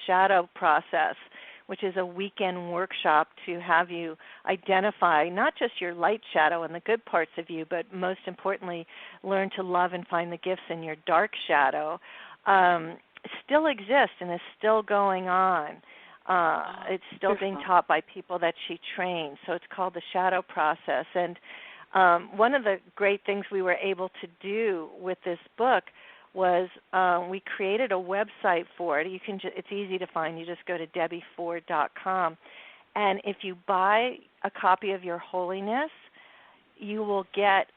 shadow process, which is a weekend workshop to have you identify not just your light shadow and the good parts of you, but most importantly, learn to love and find the gifts in your dark shadow, still exists and is still going on. It's still being taught by people that she trains. So it's called the shadow process. And one of the great things we were able to do with this book was we created a website for it. It's easy to find. You just go to debbieford.com. And if you buy a copy of Your Holiness, you will get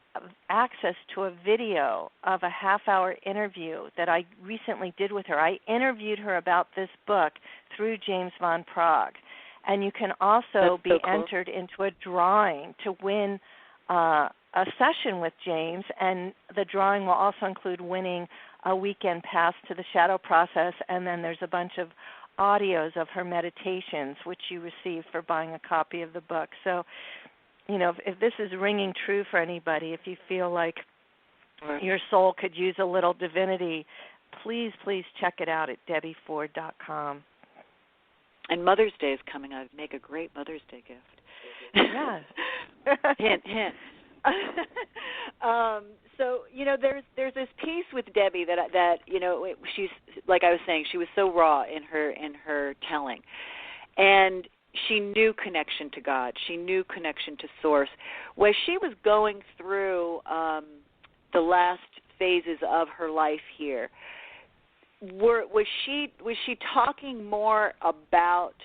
access to a video of a half-hour interview that I recently did with her. I interviewed her about this book through James Van Praagh. And you can also be entered into a drawing to win a session with James, and the drawing will also include winning a weekend pass to the shadow process, and then there's a bunch of audios of her meditations, which you receive for buying a copy of the book. So, if this is ringing true for anybody, if you feel like your soul could use a little divinity, please check it out at debbieford.com. And Mother's Day is coming up. Make a great Mother's Day gift. Yes. Hint. So there's this piece with Debbie that she's, like I was saying, she was so raw in her telling, and she knew connection to God. She knew connection to Source. When she was going through the last phases of her life here, was she talking more about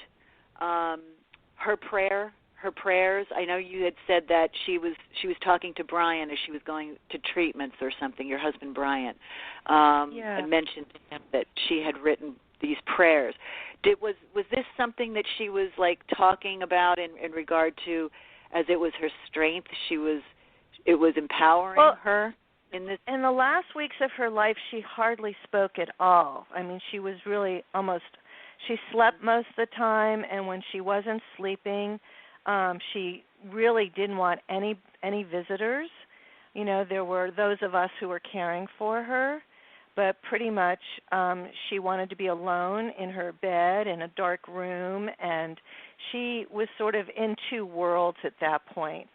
her prayers? I know you had said that she was talking to Brian as she was going to treatments or something, your husband Brian, and mentioned to him that she had written these prayers. Was this something that she was like talking about in regard to, as it was her strength, it was empowering her in this? In the last weeks of her life, she hardly spoke at all. I mean, she was really she slept most of the time, and when she wasn't sleeping, she really didn't want any visitors. There were those of us who were caring for her, but pretty much she wanted to be alone in her bed in a dark room, and she was sort of in two worlds at that point.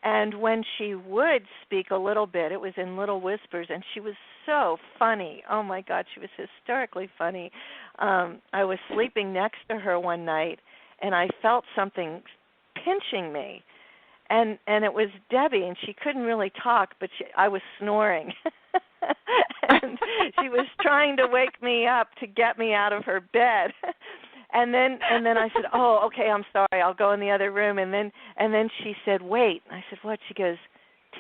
And when she would speak a little bit, it was in little whispers, and she was so funny. Oh, my God, she was hysterically funny. I was sleeping next to her one night, and I felt something pinching me, and it was Debbie, and she couldn't really talk, but I was snoring. And she was trying to wake me up to get me out of her bed. And then I said, "Oh, okay, I'm sorry. I'll go in the other room." And then she said, "Wait." I said, "What?" She goes,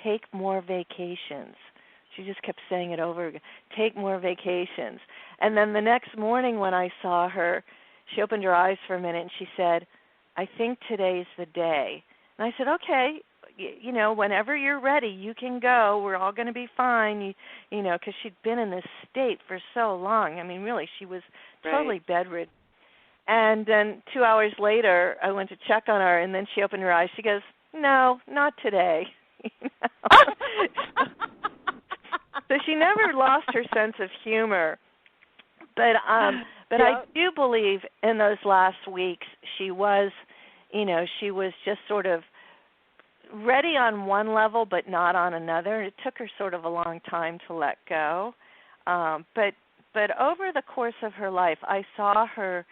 "Take more vacations." She just kept saying it over again. "Take more vacations." And then the next morning when I saw her, she opened her eyes for a minute and she said, "I think today's the day." And I said, "Okay, whenever you're ready, you can go. We're all going to be fine." Because she'd been in this state for so long. I mean, really, she was totally bedridden. And then 2 hours later, I went to check on her, and then she opened her eyes. She goes, "No, not today." So she never lost her sense of humor. But I do believe in those last weeks she was just sort of ready on one level but not on another. It took her sort of a long time to let go. But over the course of her life, I saw her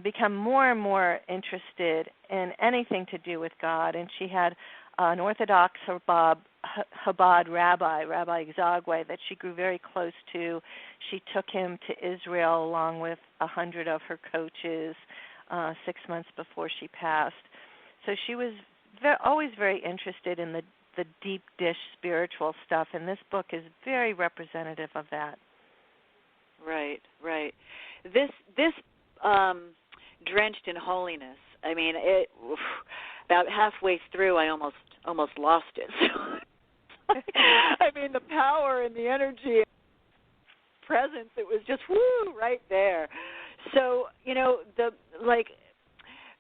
become more and more interested in anything to do with God. And she had an Orthodox Chabad rabbi, Rabbi Zagwe, that she grew very close to. She took him to Israel along with 100 of her coaches 6 months before she passed. So she was always very interested in the deep dish spiritual stuff, and this book is very representative of that. Right. This Drenched in Holiness, I mean, about halfway through I almost lost it. I mean, the power and the energy and presence, it was just right there. So,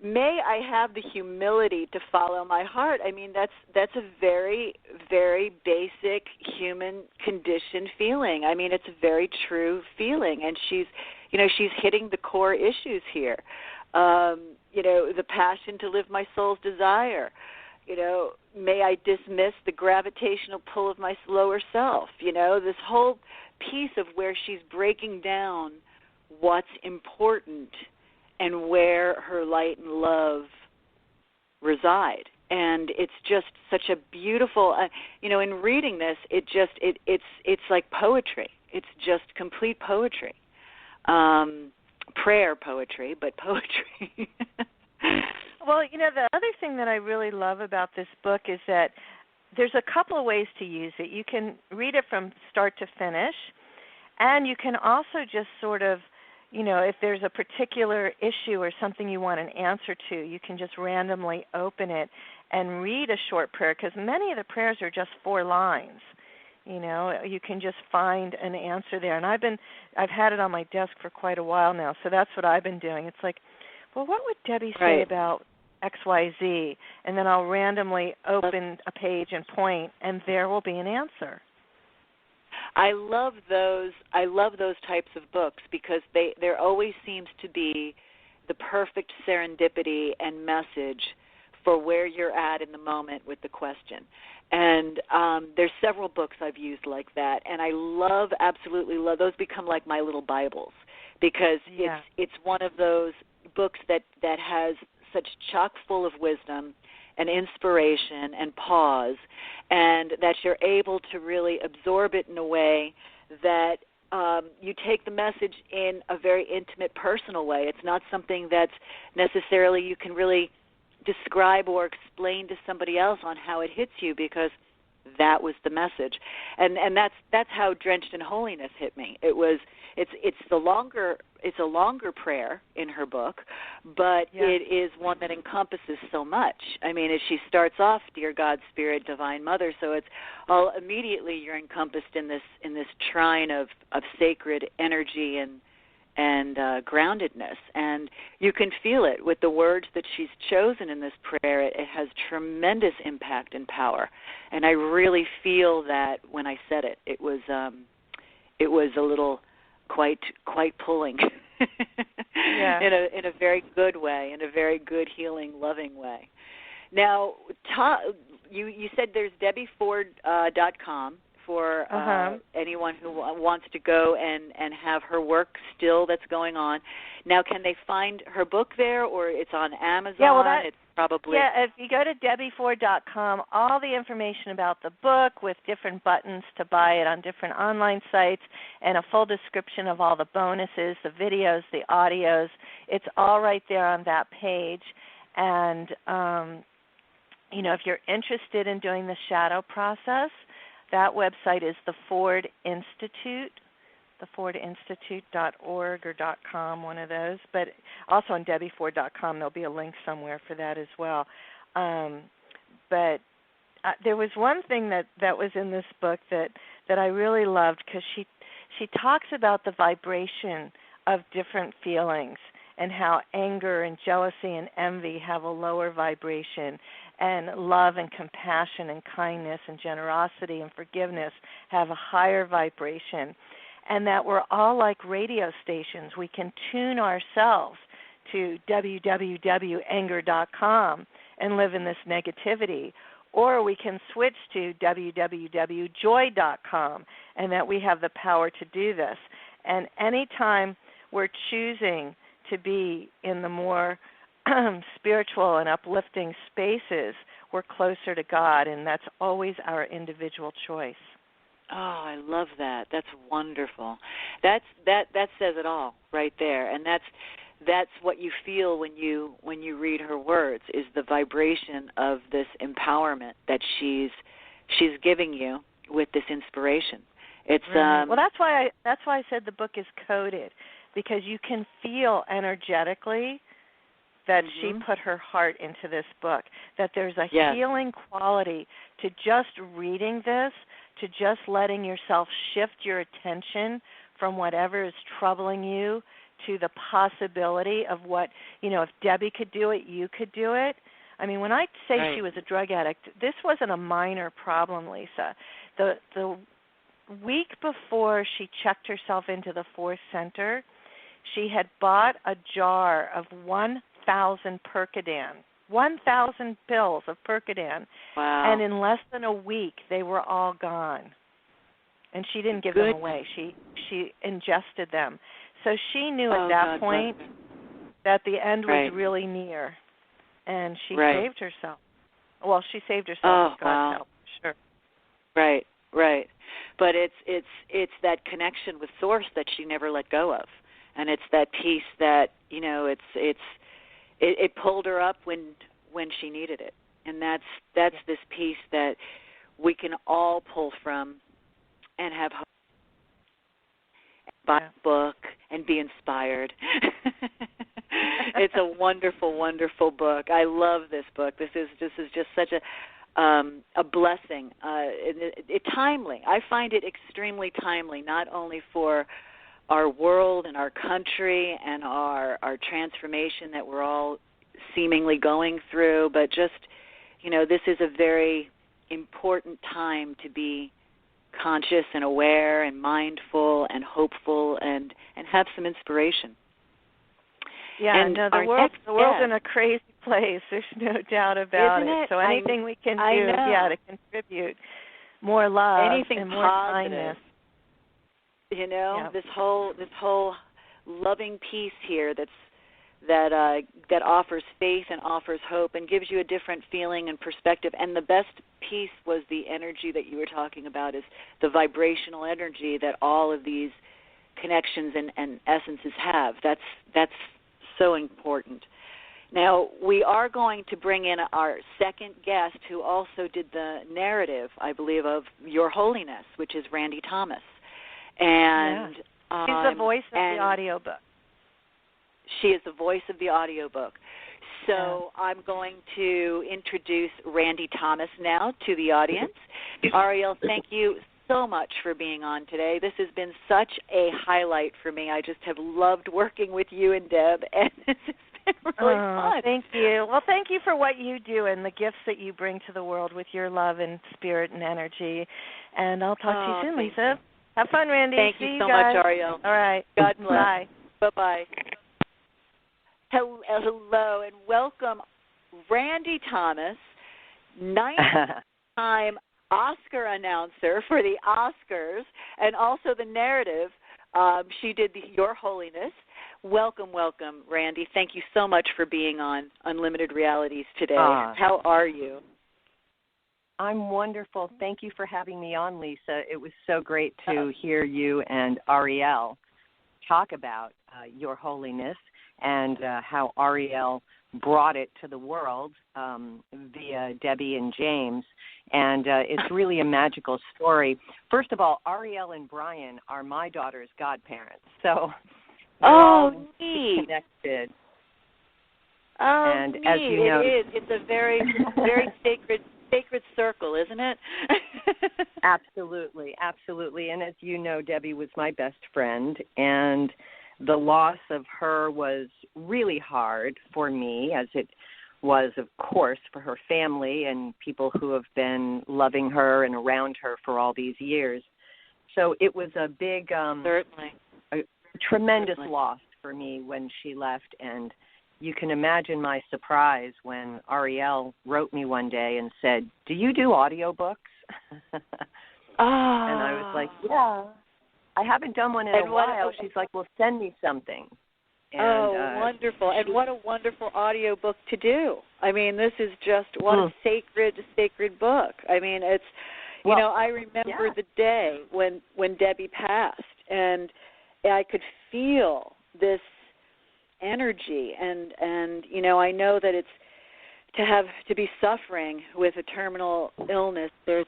may I have the humility to follow my heart. I mean, that's a very, very basic human conditioned feeling. I mean, it's a very true feeling, and she's hitting the core issues here. The passion to live my soul's desire. May I dismiss the gravitational pull of my lower self. This whole piece of where she's breaking down what's important and where her light and love reside. And it's just such a beautiful, in reading this, it's like poetry. It's just complete poetry. Prayer poetry, but poetry. Well, the other thing that I really love about this book is that there's a couple of ways to use it. You can read it from start to finish, and you can also just sort of, if there's a particular issue or something you want an answer to, you can just randomly open it and read a short prayer, because many of the prayers are just 4 lines. You can just find an answer there. And I've had it on my desk for quite a while now, so that's what I've been doing. It's like, well, what would Debbie say about XYZ? And then I'll randomly open a page and point, and there will be an answer. I love those types of books because there always seems to be the perfect serendipity and message for where you're at in the moment with the question. And there's several books I've used like that, and I absolutely love those. Become like my little Bibles because it's one of those books that has such chock full of wisdom and inspiration and pause, and that you're able to really absorb it in a way that you take the message in a very intimate, personal way. It's not something that's necessarily you can really describe or explain to somebody else on how it hits you, because that was the message. And that's how Drenched in Holiness hit me. It's a longer prayer in her book, but it is one that encompasses so much. I mean, as she starts off, Dear God, Spirit, Divine Mother, so it's all immediately you're encompassed in this trine of sacred energy and groundedness, and you can feel it with the words that she's chosen in this prayer. It has tremendous impact and power, and I really feel that when I said it. It was a little quite pulling, in a very good way, in a very good, healing, loving way. Now, you said there's DebbieFord.com. For anyone who wants to go and have her work still that's going on. Now, can they find her book there, or it's on Amazon? Yeah, well, it's probably... Yeah, if you go to DebbieFord.com, all the information about the book with different buttons to buy it on different online sites and a full description of all the bonuses, the videos, the audios, it's all right there on that page. And, if you're interested in doing the shadow process, that website is the Ford Institute, thefordinstitute.org or .com, one of those. But also on DebbieFord.com, there'll be a link somewhere for that as well. But there was one thing that was in this book that I really loved, because she talks about the vibration of different feelings and how anger and jealousy and envy have a lower vibration, and love and compassion and kindness and generosity and forgiveness have a higher vibration, and that we're all like radio stations. We can tune ourselves to www.anger.com and live in this negativity, or we can switch to www.joy.com, and that we have the power to do this. And anytime we're choosing to be in the more spiritual and uplifting spaces, we're closer to God, and that's always our individual choice. Oh, I love that. That's wonderful. That says it all right there, and that's what you feel when you read her words, is the vibration of this empowerment that she's giving you with this inspiration. It's well, that's why I said the book is coded, because you can feel energetically that she put her heart into this book, that there's a healing quality to just reading this, to just letting yourself shift your attention from whatever is troubling you to the possibility of what, if Debbie could do it, you could do it. I mean, when I say she was a drug addict, this wasn't a minor problem, Lisa. The week before she checked herself into the 4th center, she had bought a jar of 1,000 Percodan, 1,000 pills of Percodan, wow. and in less than a week they were all gone. And she didn't give them away. She ingested them. So she knew at that point that the end was really near, and she saved herself. Well, she saved herself with God's help, sure. Right, right. But it's that connection with Source that she never let go of, and it's that piece that it pulled her up when she needed it, and that's this piece that we can all pull from and have hope. Buy a book and be inspired. It's a wonderful, wonderful book. I love this book. This is just such a blessing. It's timely. I find it extremely timely, not only for our world and our country and our transformation that we're all seemingly going through, but just, this is a very important time to be conscious and aware and mindful and hopeful and have some inspiration. Yeah, and no, the world's in a crazy place. There's no doubt about it. So anything we can do, to contribute more love and more kindness. This whole loving peace here that offers faith and offers hope and gives you a different feeling and perspective. And the best piece was the energy that you were talking about, is the vibrational energy that all of these connections and essences have. That's so important. Now, we are going to bring in our second guest who also did the narrative, I believe, of Your Holiness, which is Randy Thomas. And she's the voice of the audiobook. She is the voice of the audiobook. So I'm going to introduce Randy Thomas now to the audience. Arielle, thank you so much for being on today. This has been such a highlight for me. I just have loved working with you and Deb, and this has been really fun. Thank you. Well, thank you for what you do and the gifts that you bring to the world with your love and spirit and energy. And I'll talk to you soon, Lisa. Have fun, Randy. Thank you so much, Arielle. All right. God bless. Bye. Bye-bye. Hello, and welcome, Randy Thomas, 9th-time Oscar announcer for the Oscars, and also the narrative. She did Your Holiness. Welcome, Randy. Thank you so much for being on Unlimited Realities today. How are you? I'm wonderful. Thank you for having me on, Lisa. It was so great to hear you and Arielle talk about Your Holiness and how Arielle brought it to the world via Debbie and James. And it's really a magical story. First of all, Arielle and Brian are my daughter's godparents. So neat. Connected. And neat. As you know, it is. It's a very, very sacred circle, isn't it? Absolutely. And as you know, Debbie was my best friend, and the loss of her was really hard for me, as it was, of course, for her family and people who have been loving her and around her for all these years. So it was a big, certainly, a tremendous loss for me when she left. And you can imagine my surprise when Arielle wrote me one day and said, "Do you do audiobooks?" And I was like, "Yeah. I haven't done one in a while." She's like, "Well, send me something." And, wonderful. And what a wonderful audiobook to do. I mean, this is just what a sacred book. I mean, it's, I remember the day when Debbie passed, and I could feel this energy. And I know that it's to be suffering with a terminal illness. There's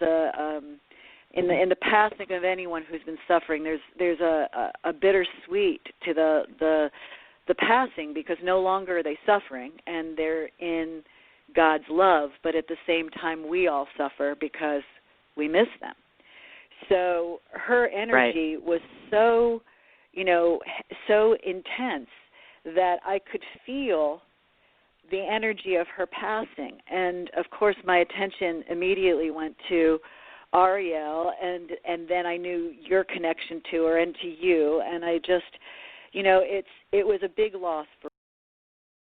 in the passing of anyone who's been suffering, there's a bittersweet to the passing, because no longer are they suffering and they're in God's love, but at the same time we all suffer because we miss them. So her energy was so intense that I could feel the energy of her passing. And of course my attention immediately went to Arielle, and then I knew your connection to her and to you, and I just, it was a big loss for